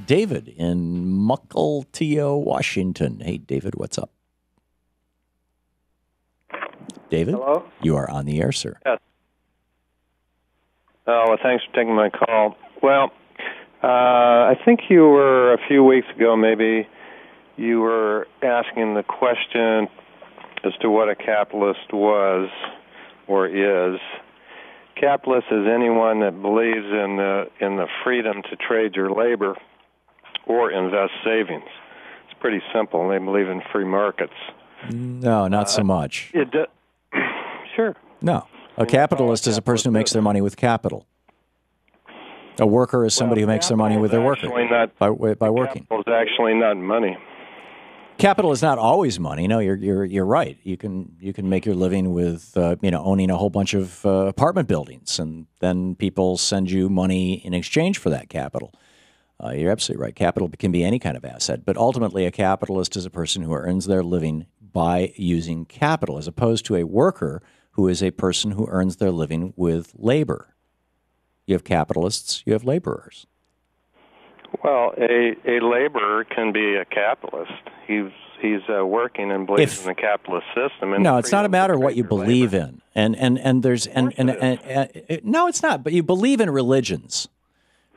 David in Mukilteo, Washington. Hey, David, what's up? David? Hello? You are on the air, sir. Yes. Oh, well, thanks for taking my call. Well, I think you were, a few weeks ago maybe, you were asking the question as to what a capitalist was or is. Capitalist is anyone that believes in the freedom to trade your labor or invest savings. It's pretty simple. They believe in free markets. No, not so much. Sure. No. A capitalist is a person who makes their money with capital. A worker is somebody who makes their money with their worker by working. Capital is actually not money. Capital is not always money. No, you're right. You can make your living with owning a whole bunch of apartment buildings, and then people send you money in exchange for that capital. You're absolutely right. Capital can be any kind of asset, but ultimately a capitalist is a person who earns their living by using capital, as opposed to a worker who is a person who earns their living with labor. You have capitalists, you have laborers. Well, a laborer can be a capitalist. He's working and believes in the capitalist system. And no, it's not a matter of what you believe in, no, it's not. But you believe in religions,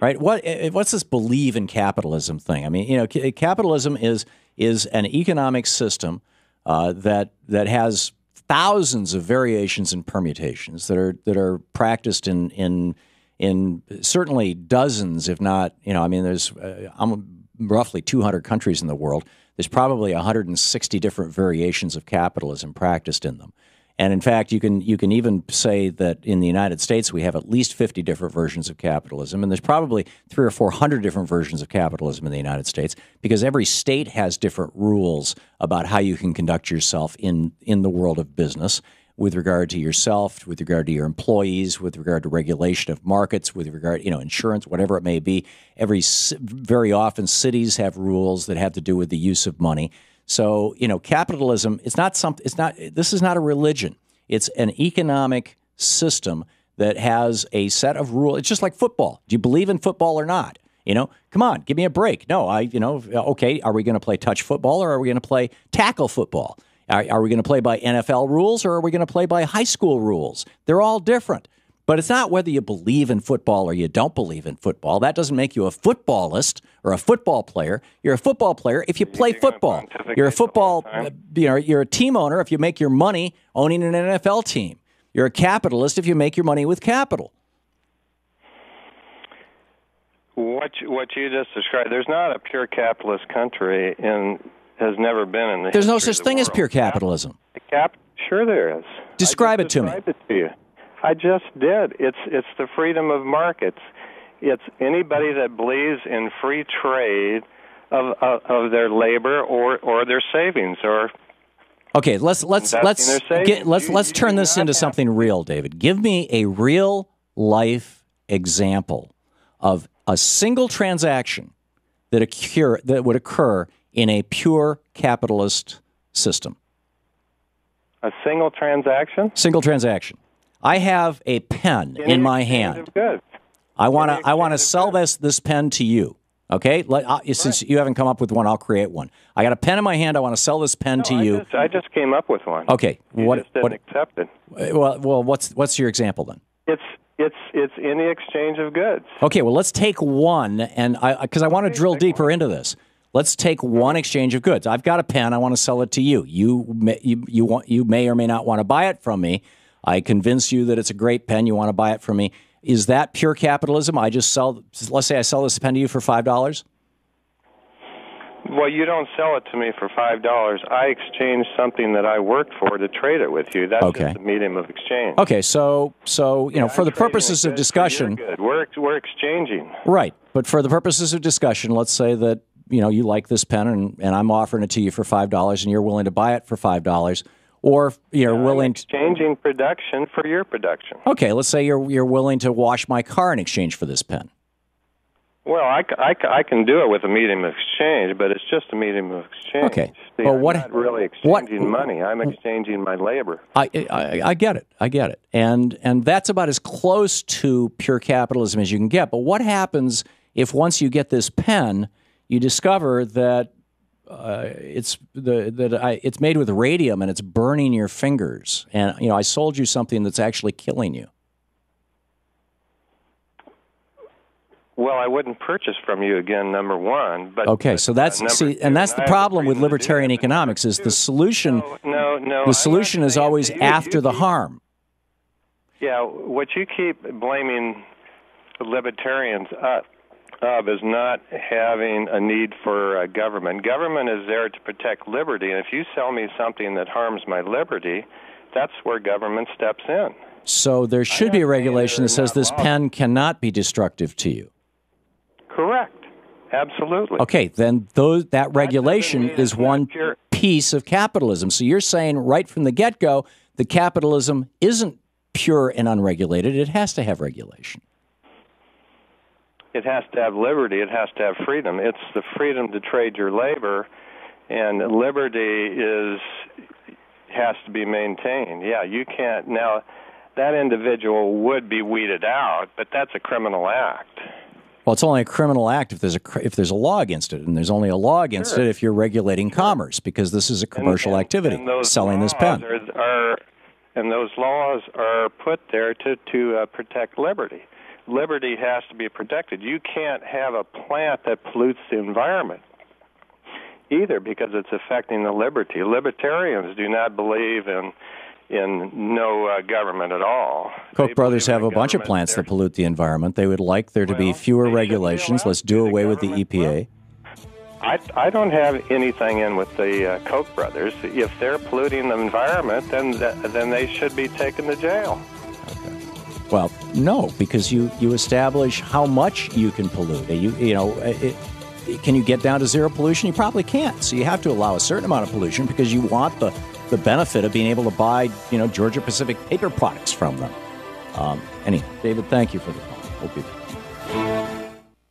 right? What's this believe in capitalism thing? I mean, capitalism is an economic system that has thousands of variations and permutations that are practiced in certainly dozens, if not, there's roughly 200 countries in the world. There's probably 160 different variations of capitalism practiced in them. And in fact, you can even say that in the United States, we have at least 50 different versions of capitalism. And there's probably 300 or 400 different versions of capitalism in the United States, because every state has different rules about how you can conduct yourself in the world of business, with regard to yourself, with regard to your employees, with regard to regulation of markets, with regard, insurance, whatever it may be. Very often cities have rules that have to do with the use of money. So, capitalism, this is not a religion. It's an economic system that has a set of rules. It's just like football. Do you believe in football or not? Come on, give me a break. No, okay, are we going to play touch football or are we going to play tackle football? Are we going to play by NFL rules or are we going to play by high school rules? They're all different. But it's not whether you believe in football or you don't believe in football. That doesn't make you a footballist or a football player. You're a football player if you play football. You're a football, you're a team owner if you make your money owning an NFL team. You're a capitalist if you make your money with capital. What you just described, there's not a pure capitalist country has never been in the There's no such thing as pure capitalism. Sure there is. Describe it to me. Described it to you. I just did. It's the freedom of markets. It's anybody that believes in free trade of their labor or their savings or. Okay, let's turn this into something real, David. Give me a real life example of a single transaction that would occur in a pure capitalist system. A single transaction? Single transaction. I have a pen in my hand. I want to sell this pen to you. Okay? Since you haven't come up with one, I'll create one. I got a pen in my hand. I want to sell this pen to you. I just came up with one. Okay. You just didn't accept it. Well, what's your example then? It's any exchange of goods. Okay. Well, let's take one, and because I want to drill deeper into this. Let's take one exchange of goods. I've got a pen. I want to sell it to you. You may or may not want to buy it from me. I convince you that it's a great pen. You want to buy it from me. Is that pure capitalism? Let's say I sell this pen to you for $5. Well, you don't sell it to me for $5. I exchange something that I worked for to trade it with you. That's just the medium of exchange. Okay, so for the purposes of discussion, we're exchanging. Right, but for the purposes of discussion, let's say that you like this pen and I'm offering it to you for $5 and you're willing to buy it for $5. Or you're willing exchanging production for your production. Okay, let's say you're willing to wash my car in exchange for this pen. Well, I can do it with a medium of exchange, but it's just a medium of exchange. Okay. See, I'm not really exchanging money. I'm exchanging my labor. I get it. And that's about as close to pure capitalism as you can get. But what happens if once you get this pen, you discover that it's made with radium and it's burning your fingers, and I sold you something that's actually killing you? Well, I wouldn't purchase from you again, number one. But okay, so that's that's the problem with libertarian economics is the solution. No. The solution is always after the harm. Yeah, what you keep blaming the libertarians of is not having a need for government. Government is there to protect liberty, and if you sell me something that harms my liberty, that's where government steps in. So there should be a regulation that says this pen cannot be destructive to you. Correct. Absolutely. Okay, then that regulation is one piece of capitalism. So you're saying right from the get-go that capitalism isn't pure and unregulated. It has to have regulation. It has to have liberty. It has to have freedom. It's the freedom to trade your labor, and liberty has to be maintained. Yeah, you can't. Now, that individual would be weeded out, but that's a criminal act. Well, it's only a criminal act if there's a law against it, and there's only a law against it if you're regulating commerce, because this is a commercial activity, selling this pen. And those laws are put there to protect liberty. Liberty has to be protected. You can't have a plant that pollutes the environment either, because it's affecting the liberty. Libertarians do not believe in no government at all. Koch brothers have a bunch of plants that pollute the environment. They would like there to be fewer regulations. Let's do away with the EPA. I don't have anything in with the Koch brothers. If they're polluting the environment, then they should be taken to jail. Okay. Well, no, because you establish how much you can pollute. Can you get down to zero pollution? You probably can't. So you have to allow a certain amount of pollution because you want the benefit of being able to buy, Georgia Pacific paper products from them. Anyway, David, thank you for the call. Hope you.